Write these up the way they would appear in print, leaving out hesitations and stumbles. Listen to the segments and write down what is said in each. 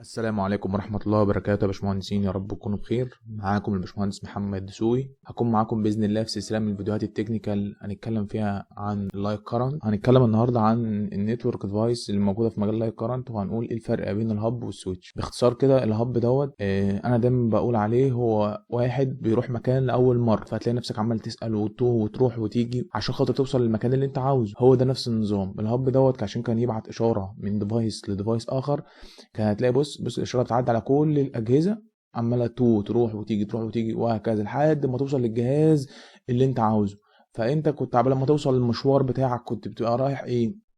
السلام عليكم ورحمة الله وبركاته يا باشمهندسين، يا رب تكونوا بخير. معاكم الباشمهندس محمد دسوقي. هكون معاكم بإذن الله في سلسلة من الفيديوهات التكنيكال هنتكلم فيها عن اللايك كارنت. هنتكلم النهاردة عن النتورك ديفايس اللي موجودة في مجال اللايك كارنت، وهنقول ايه الفرق بين الهب والسويتش باختصار كده. الهب دوت انا دايما بقول عليه هو واحد بيروح مكان لأول مرة، فتلاقي نفسك عمال تسأل وتوه وتروح وتيجي عشان خاطر توصل للمكان اللي انت عاوزه. هو ده نفس النظام. الهب دوت عشان كان يبعت إشارة من ديفايس لديفايس آخر، كان هتلاقي بص الاشاره بتعدي على كل الاجهزه، عماله تروح وتيجي تروح وتيجي وهكذا لحد ما توصل للجهاز اللي انت عاوزه. فانت كنت قبل ما توصل للمشوار بتاعك كنت بتبقى رايح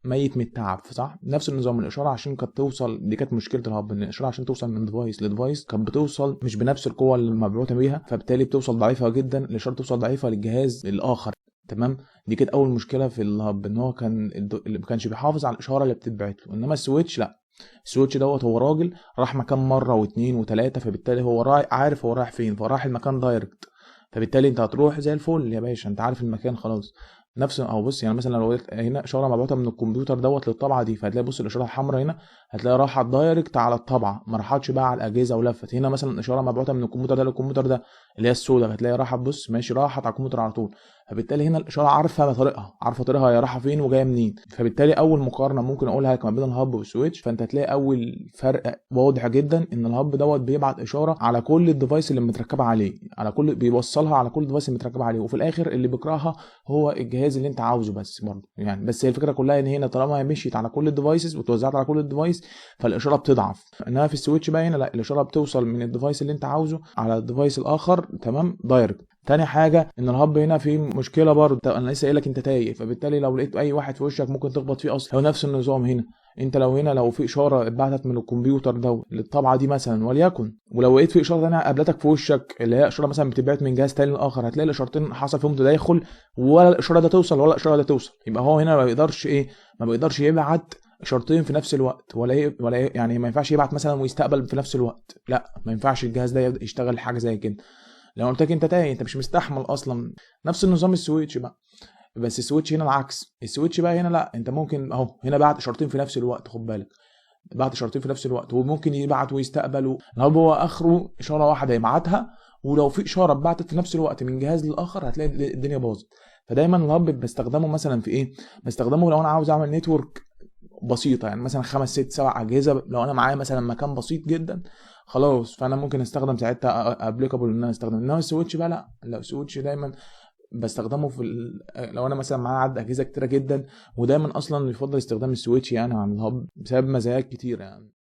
ميت من التعب، صح؟ نفس النظام. الاشاره عشان كانت توصل، دي كانت مشكله الهب، ان الاشاره عشان توصل من ديفايس لديفايس كانت بتوصل مش بنفس القوه اللي مبعوثه بيها، فبالتالي بتوصل ضعيفه جدا. الاشاره توصل ضعيفه للجهاز الاخر. تمام. دي كانت اول مشكله في الهب، ان هو اللي ما كانش بيحافظ على الاشاره اللي بتتبعت له. انما السويتش لا، السويتش دوت هو راجل راح مكان مره واثنين وثلاثه، فبالتالي هو رايح عارف هو رايح فين، فراح المكان دايركت. فبالتالي انت هتروح زي الفل يا باشا، انت عارف المكان خلاص. نفس او بص، يعني مثلا لو قلت هنا اشاره مبعوثه من الكمبيوتر دوت للطبعه دي، فهتلاقي بص الاشاره الحمراء هنا هتلاقي راحت دايركت على الطبعه، ما راحتش بقى على الاجهزه ولفت. هنا مثلا اشاره مبعوثه من الكمبيوتر ده للكمبيوتر ده اللي هي السوداء، هتلاقي راحت بص ماشي راحت على الكمبيوتر على طول. فبالتالي هنا الاشاره عارفه طريقها، عارفه طريقها هي رايحه فين وجايه منين. فبالتالي اول مقارنه ممكن اقولها لك ما بين الهب والسويتش، فانت هتلاقي اول فرق واضح جدا ان الهب دوت بيبعت اشاره على كل الديفايس اللي متركبه عليه، على كل بيوصلها على كل الديفايس اللي متركبه عليه، وفي الاخر اللي بيقراها هو الجهاز اللي انت عاوزه بس برضه يعني. بس هي الفكره كلها ان هنا طالما هي مشيت على كل الديفايسز وتوزعت على كل الديفايس فالاشاره بتضعف. انما في السويتش بقى هنا لا، الاشاره بتوصل من الديفايس اللي انت عاوزه على الديفايس الاخر، تمام، دايركت. تاني حاجه ان الهب هنا في مشكله برضه، انا لسه قايل لك انت تايه، فبالتالي لو لقيت اي واحد في وشك ممكن تخبط فيه اصلا. هو نفس النظام هنا. انت لو هنا لو في اشاره اتبعتت من الكمبيوتر ده للطبعه دي مثلا وليكن، ولو لقيت في اشاره ثانيه قابلتك في وشك اللي هي اشاره مثلا بتتبعت من جهاز تاني لاخر، هتلاقي الاشارتين حصل فيهم تداخل، ولا الاشاره ده توصل ولا الاشاره ده توصل. يبقى هو هنا ما بيقدرش ما بيقدرش يبعت اشارتين في نفس الوقت، يعني ما ينفعش يبعت مثلا ويستقبل في نفس الوقت، لا ما ينفعش الجهاز ده يشتغل حاجه زي كده. لو قلت لك انت تايه، انت مش مستحمل اصلا. نفس النظام السويتش بقى، بس السويتش هنا العكس. السويتش بقى هنا لا، انت ممكن اهو هنا بعت اشارتين في نفس الوقت، خد بالك، بعت اشارتين في نفس الوقت، وممكن يبعت ويستقبل. هو اخره اشاره واحده يبعتها، ولو في اشاره اتبعتت في نفس الوقت من جهاز للاخر هتلاقي الدنيا باظت. فدايما الهب بستخدمه مثلا في بستخدمه لو انا عاوز اعمل نتورك بسيطه، يعني مثلا 5 6 7 اجهزه، لو انا معايا مثلا مكان بسيط جدا خلاص، فانا ممكن استخدم ساعتها ابليكابل ان انا استخدم. انما السويتش بقى لا، السويتش دايما بستخدمه لو انا مثلا معايا عدد اجهزه كتيره جدا، ودايما اصلا يفضل استخدام السويتش يعني عن الهب بسبب مزايات كتيره يعني.